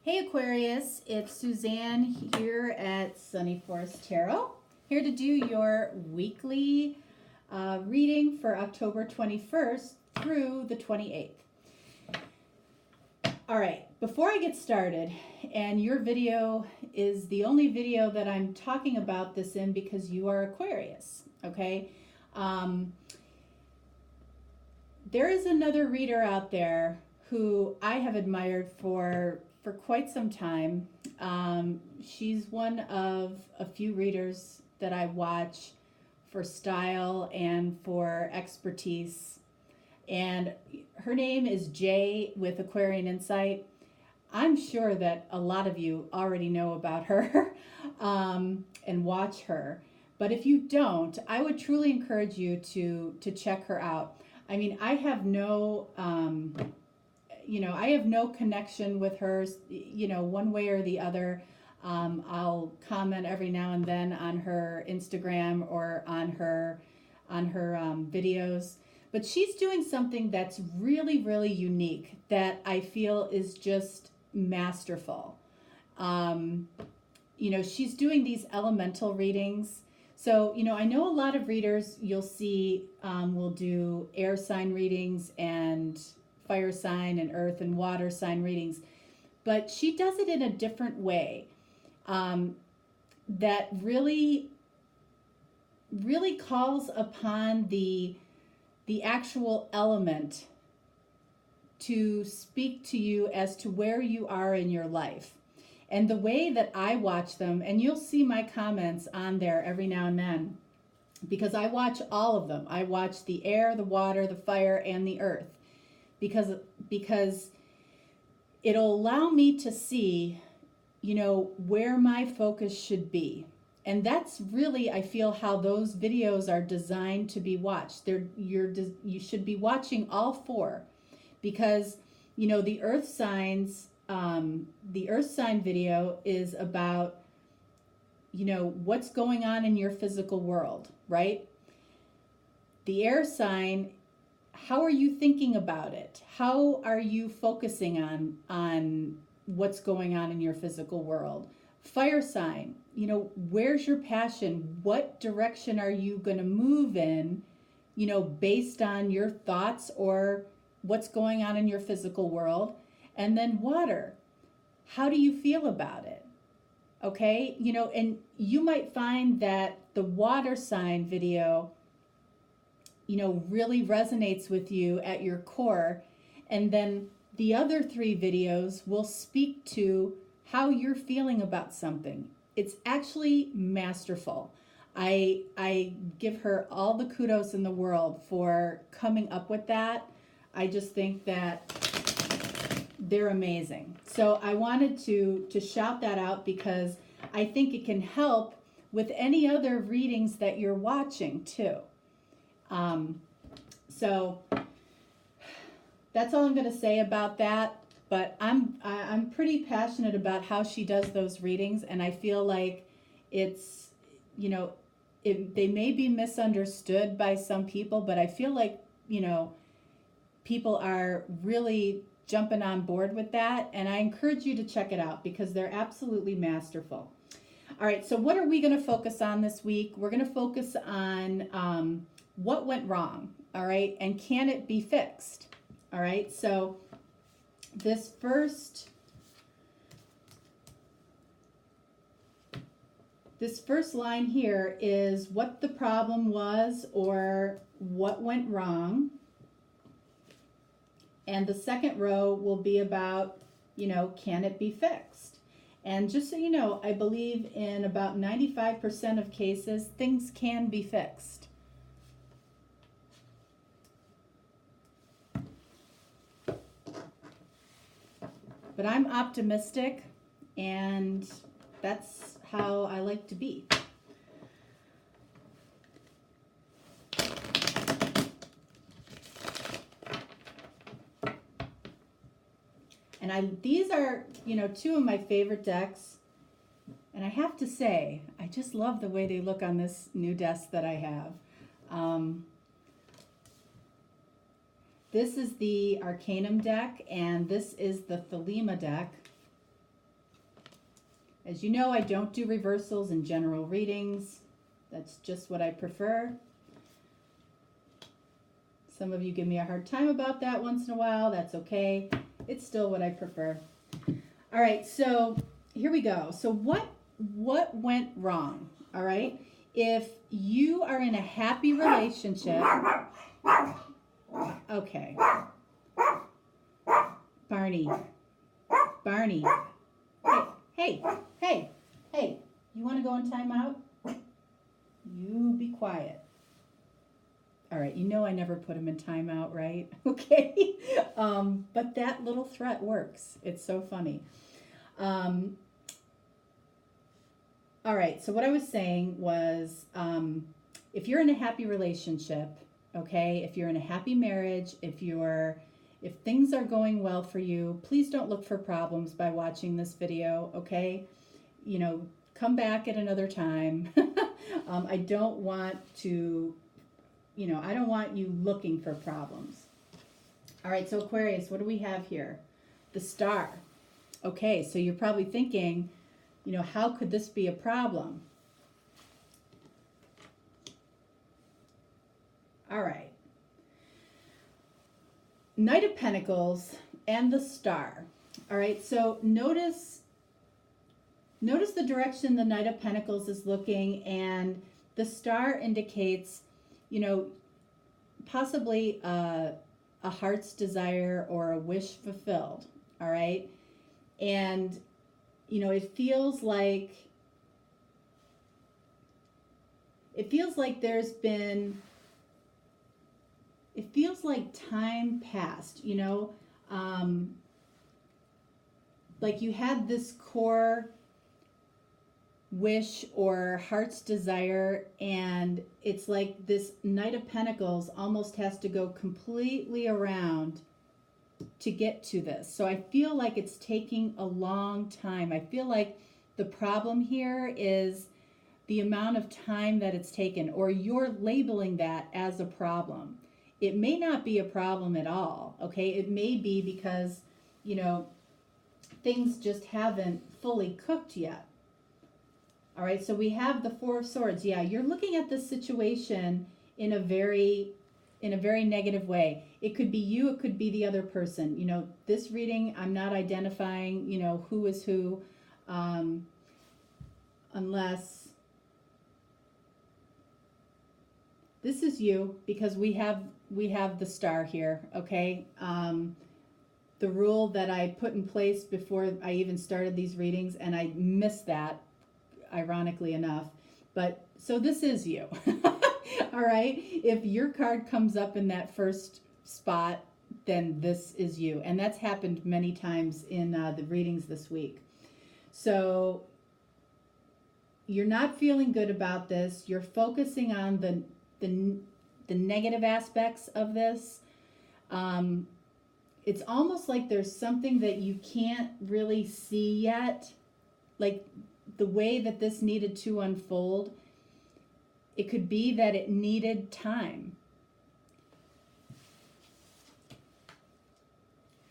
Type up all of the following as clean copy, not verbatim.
Hey Aquarius, it's Suzanne here at Sunny Forest Tarot, here to do your weekly reading for October 21st through the 28th. All right, before I get started, and your video is the only video that I'm talking about this in because you are Aquarius, okay? There is another reader out there who I have admired for quite some time. She's one of a few readers that I watch for style and for expertise. And her name is Jay with Aquarian Insight. I'm sure that a lot of you already know about her and watch her. But if you don't, I would truly encourage you to check her out. I mean, I have no connection with her, one way or the other. I'll comment every now and then on her Instagram or on her videos. But she's doing something that's really, really unique that I feel is just masterful. She's doing these elemental readings. So, I know a lot of readers you'll see will do air sign readings and fire sign and earth and water sign readings, but she does it in a different way that really calls upon the actual element to speak to you as to where you are in your life. And the way that I watch them, and you'll see my comments on there every now and then, because I watch all of them. I watch the air, the water, the fire, and the earth. Because it'll allow me to see, where my focus should be. And that's really, I feel, how those videos are designed to be watched. You should be watching all four, because, the earth sign video is about, what's going on in your physical world, right? The air sign, how are you thinking about it? How are you focusing on what's going on in your physical world? Fire sign, where's your passion? What direction are you going to move in, based on your thoughts or what's going on in your physical world? And then water, how do you feel about it? Okay, and you might find that the water sign video really resonates with you at your core. And then the other three videos will speak to how you're feeling about something. It's actually masterful. I give her all the kudos in the world for coming up with that. I just think that they're amazing. So I wanted to shout that out because I think it can help with any other readings that you're watching too. So that's all I'm going to say about that. But I'm pretty passionate about how she does those readings, and I feel like it's, they may be misunderstood by some people, but I feel like, people are really jumping on board with that, and I encourage you to check it out because they're absolutely masterful. All right, so what are we going to focus on this week? We're going to focus on what went wrong, all right, and can it be fixed? All right, so this first line here is what the problem was or what went wrong. And the second row will be about, can it be fixed? And just so you know, I believe in about 95% of cases, things can be fixed. But I'm optimistic, and that's how I like to be. And these are, two of my favorite decks. And I have to say, I just love the way they look on this new desk that I have. This is the Arcanum deck, and this is the Thelema deck. As you know, I don't do reversals and general readings. That's just what I prefer. Some of you give me a hard time about that once in a while. That's okay. It's still what I prefer. All right, so here we go. So what went wrong? All right. If you are in a happy relationship, okay. Barney. Hey. You want to go in timeout? You be quiet. All right, you know I never put him in timeout, right? Okay. But that little threat works. It's so funny. All right, so what I was saying was if you're in a happy relationship, okay, if you're in a happy marriage, if things are going well for you, please don't look for problems by watching this video, okay? You know, come back at another time. I don't want to, I don't want you looking for problems. All right, so Aquarius, what do we have here? The star. Okay, so you're probably thinking, how could this be a problem? All right. Knight of Pentacles and the star. All right, so notice the direction the Knight of Pentacles is looking, and the star indicates, possibly a heart's desire or a wish fulfilled. All right, and it feels like it feels like time passed, like you had this core wish or heart's desire, and it's like this Knight of Pentacles almost has to go completely around to get to this. So I feel like it's taking a long time. I feel like the problem here is the amount of time that it's taken, or you're labeling that as a problem. It may not be a problem at all, okay? It may be because, things just haven't fully cooked yet. All right, so we have the Four of Swords. Yeah, you're looking at this situation in a very negative way. It could be you, it could be the other person. This reading, I'm not identifying, who is who, unless this is you, because we have the star here, okay? The rule that I put in place before I even started these readings, and I missed that, ironically enough. But so this is you. All right. If your card comes up in that first spot, then this is you. And that's happened many times in the readings this week. So you're not feeling good about this. You're focusing on the negative aspects of this. It's almost like there's something that you can't really see yet, like the way that this needed to unfold. It could be that it needed time.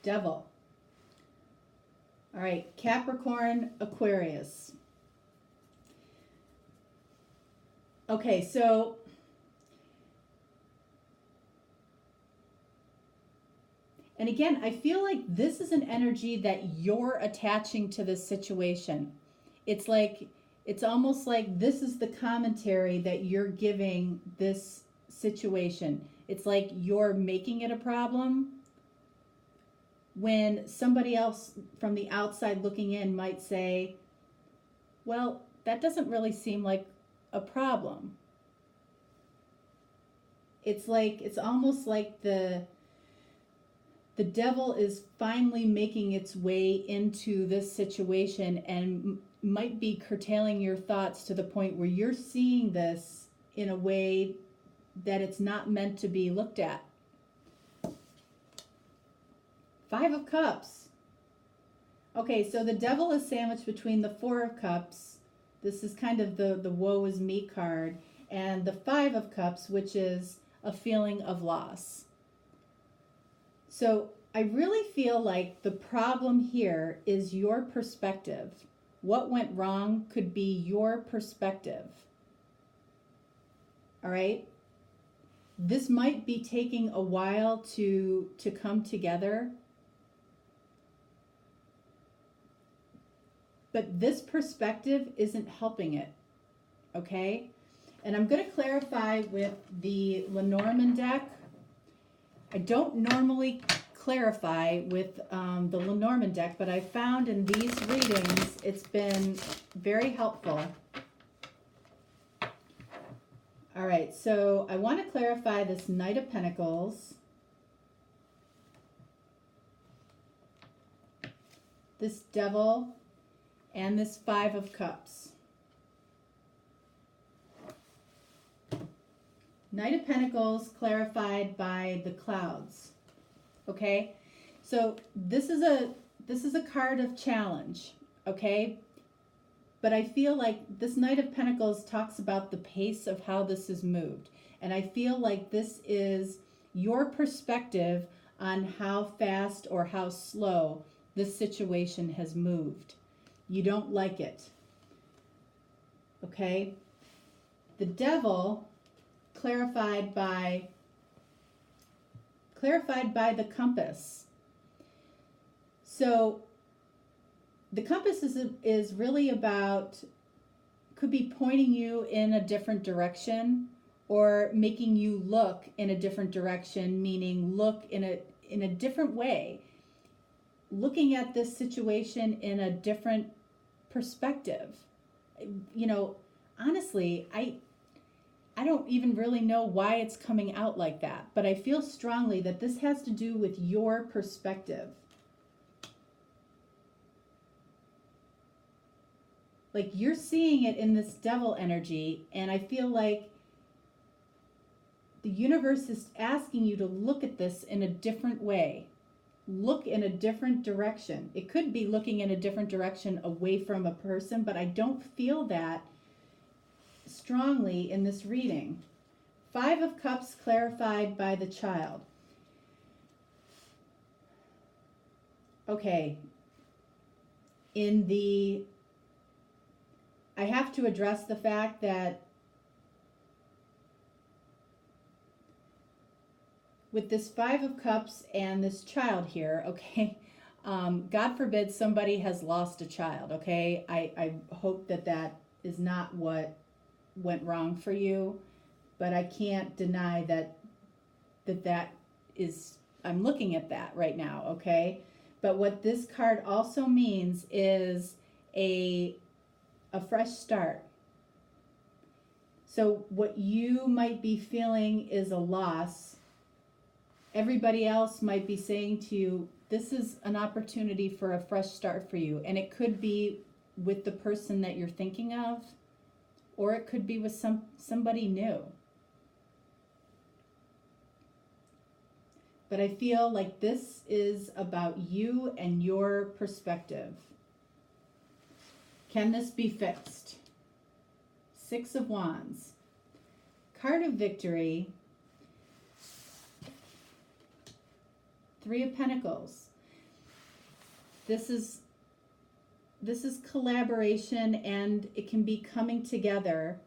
Devil. All right, Capricorn, Aquarius. Okay, so and again, I feel like this is an energy that you're attaching to this situation. It's almost like this is the commentary that you're giving this situation. It's like you're making it a problem when somebody else from the outside looking in might say, well, that doesn't really seem like a problem. It's almost like the devil is finally making its way into this situation and might be curtailing your thoughts to the point where you're seeing this in a way that it's not meant to be looked at. Five of Cups. Okay, so the devil is sandwiched between the Four of Cups. This is kind of the woe is me card. And the Five of Cups, which is a feeling of loss. So I really feel like the problem here is your perspective. What went wrong could be your perspective. All right? This might be taking a while to come together. But this perspective isn't helping it. Okay? And I'm going to clarify with the Lenormand deck. I don't normally clarify with the Lenormand deck, but I found in these readings it's been very helpful. All right, so I want to clarify this Knight of Pentacles, this Devil, and this Five of Cups. Knight of Pentacles clarified by the clouds. Okay, so this is a card of challenge. Okay, but I feel like this Knight of Pentacles talks about the pace of how this is moved, and I feel like this is your perspective on how fast or how slow this situation has moved. You don't like it. Okay, the Devil clarified by the compass. So the compass is really about, could be pointing you in a different direction or making you look in a different direction, meaning look in a different way, looking at this situation in a different perspective. You know, honestly, I don't even really know why it's coming out like that, but I feel strongly that this has to do with your perspective. Like you're seeing it in this Devil energy, and I feel like the universe is asking you to look at this in a different way. Look in a different direction. It could be looking in a different direction away from a person, but I don't feel that strongly in this reading. Five of Cups clarified by the Child. Okay. I have to address the fact that with this Five of Cups and this child here, okay, God forbid somebody has lost a child, okay? I hope that is not what went wrong for you, but I can't deny that is, I'm looking at that right now, okay? But what this card also means is a fresh start. So what you might be feeling is a loss. Everybody else might be saying to you, this is an opportunity for a fresh start for you. And it could be with the person that you're thinking of, or it could be with somebody new. But I feel like this is about you and your perspective. Can this be fixed? Six of Wands. Card of Victory. Three of Pentacles. This is collaboration, and it can be coming together.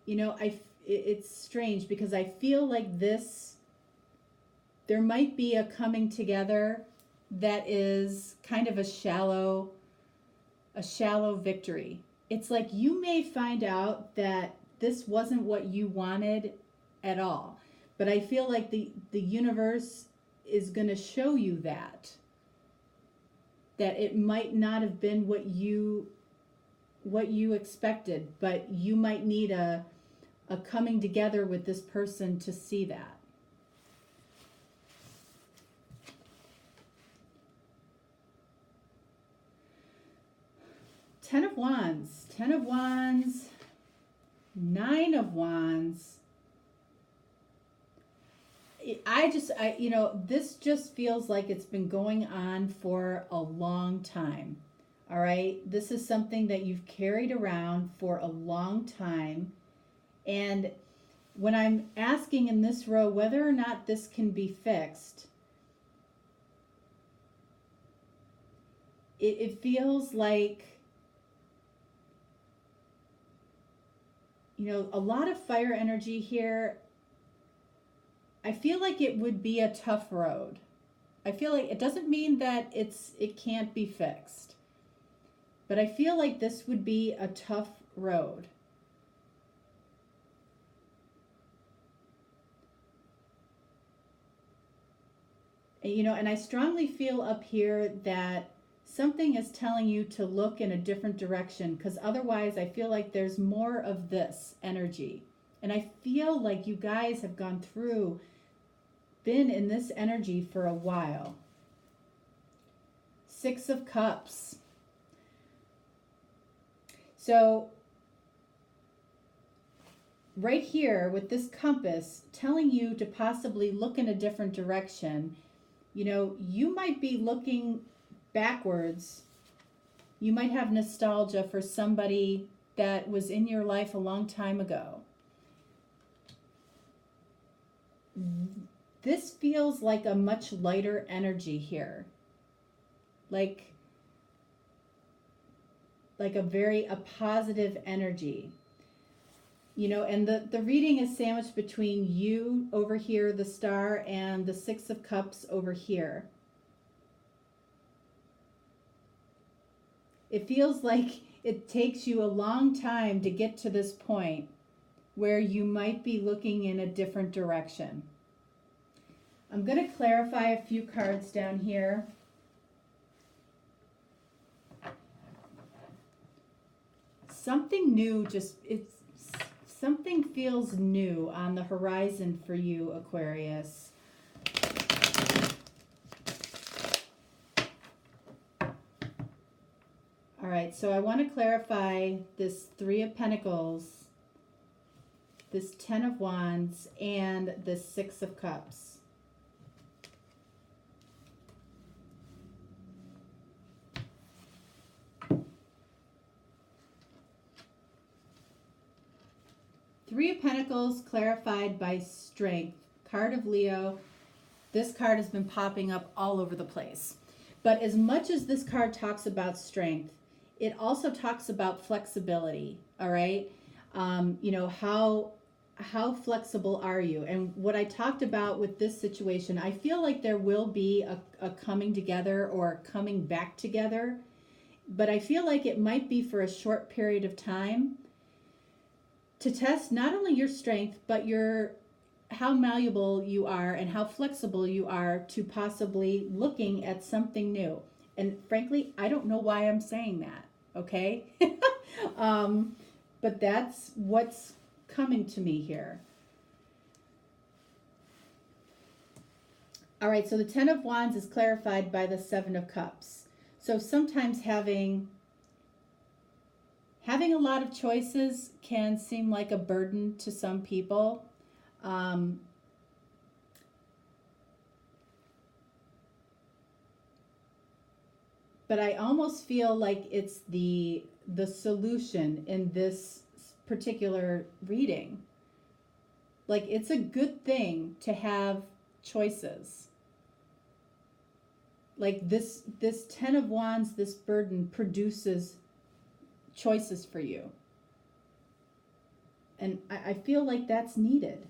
You know, it's strange because I feel like there might be a coming together that is kind of a shallow victory. It's like you may find out that this wasn't what you wanted at all. But I feel like the universe is going to show you that it might not have been what you expected, but you might need a coming together with this person to see that. Ten of Wands, Nine of Wands. This just feels like it's been going on for a long time. All right. This is something that you've carried around for a long time. And when I'm asking in this row whether or not this can be fixed, it feels like, you know, a lot of fire energy here. I feel like it would be a tough road. I feel like it doesn't mean that it can't be fixed, but I feel like this would be a tough road. You know, and I strongly feel up here that something is telling you to look in a different direction, because otherwise I feel like there's more of this energy. And I feel like you guys have been in this energy for a while. 6 of Cups. So right here with this compass telling you to possibly look in a different direction, you know, you might be looking backwards. You might have nostalgia for somebody that was in your life a long time ago. This feels like a much lighter energy here. Like a positive energy. You know, and the reading is sandwiched between you over here, the star, and the 6 of Cups over here. It feels like it takes you a long time to get to this point where you might be looking in a different direction. I'm going to clarify a few cards down here. Something new, something feels new on the horizon for you, Aquarius. All right, so I want to clarify this 3 of Pentacles, this 10 of Wands, and this 6 of Cups. Three of Pentacles clarified by strength. Card of Leo. This card has been popping up all over the place. But as much as this card talks about strength, it also talks about flexibility, all right? You know, how flexible are you? And what I talked about with this situation, I feel like there will be a coming together or coming back together, but I feel like it might be for a short period of time to test not only your strength, but how malleable you are and how flexible you are to possibly looking at something new. And frankly, I don't know why I'm saying that, okay? But that's what's coming to me here. All right, so the 10 of Wands is clarified by the 7 of Cups. So sometimes having a lot of choices can seem like a burden to some people. But I almost feel like it's the solution in this particular reading. Like, it's a good thing to have choices. Like this 10 of Wands, this burden produces choices for you. And I feel like that's needed.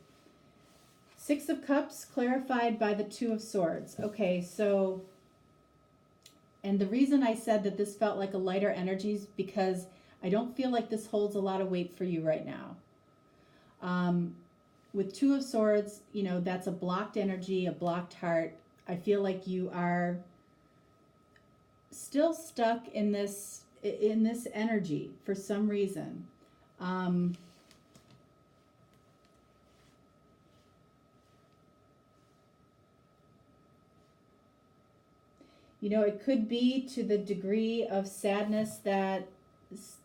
6 of Cups clarified by the 2 of Swords. Okay, so, and the reason I said that this felt like a lighter energy is because I don't feel like this holds a lot of weight for you right now. With 2 of Swords, you know, that's a blocked energy, a blocked heart. I feel like you are still stuck in this energy for some reason. You know, it could be to the degree of sadness that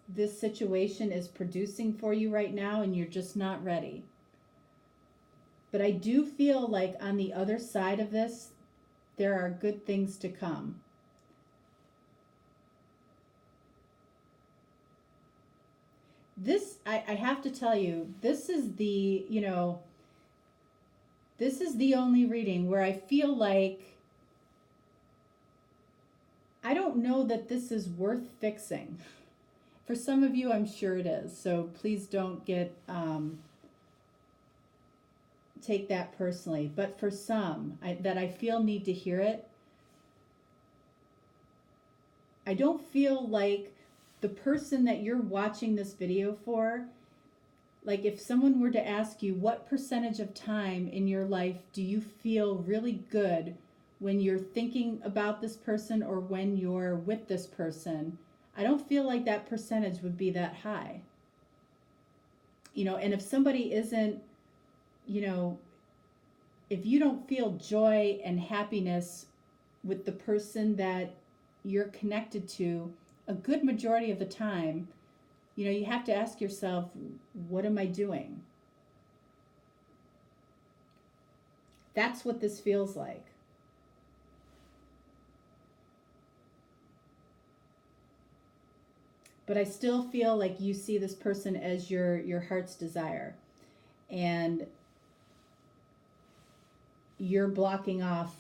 this situation is producing for you right now, and you're just not ready. But I do feel like on the other side of this, there are good things to come. this, I have to tell you, this is the, this is the only reading where I feel like I don't know that this is worth fixing. For some of you, I'm sure it is. So please don't get take that personally. But for some that I feel need to hear it, I don't feel like the person that you're watching this video for, like if someone were to ask you what percentage of time in your life do you feel really good when you're thinking about this person or when you're with this person, I don't feel like that percentage would be that high. And if somebody isn't, if you don't feel joy and happiness with the person that you're connected to a good majority of the time, you have to ask yourself, what am I doing? That's what this feels like. But I still feel like you see this person as your heart's desire. And you're blocking off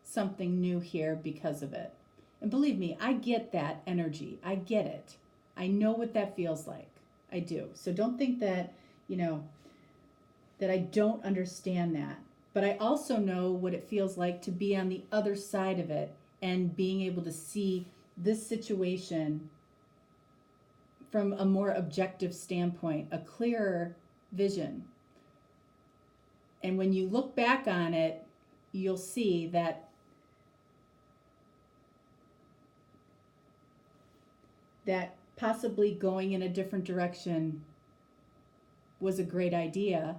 something new here because of it. And believe me, I get that energy. I get it. I know what that feels like. I do. So don't think that, that I don't understand that. But I also know what it feels like to be on the other side of it and being able to see this situation from a more objective standpoint, a clearer vision. And when you look back on it, you'll see that possibly going in a different direction was a great idea,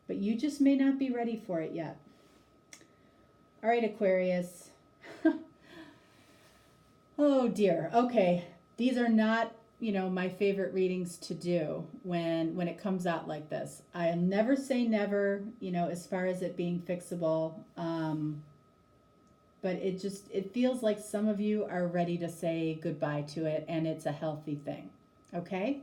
but you just may not be ready for it yet. All right, Aquarius. Oh dear. Okay. These are not, my favorite readings to do when it comes out like this. I'll never say never, as far as it being fixable. But it feels like some of you are ready to say goodbye to it, and it's a healthy thing. Okay?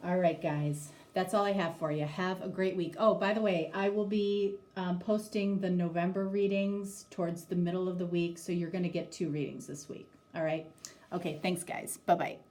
All right, guys. That's all I have for you. Have a great week. Oh, by the way, I will be posting the November readings towards the middle of the week, so you're going to get 2 readings this week. All right? Okay, thanks, guys. Bye-bye.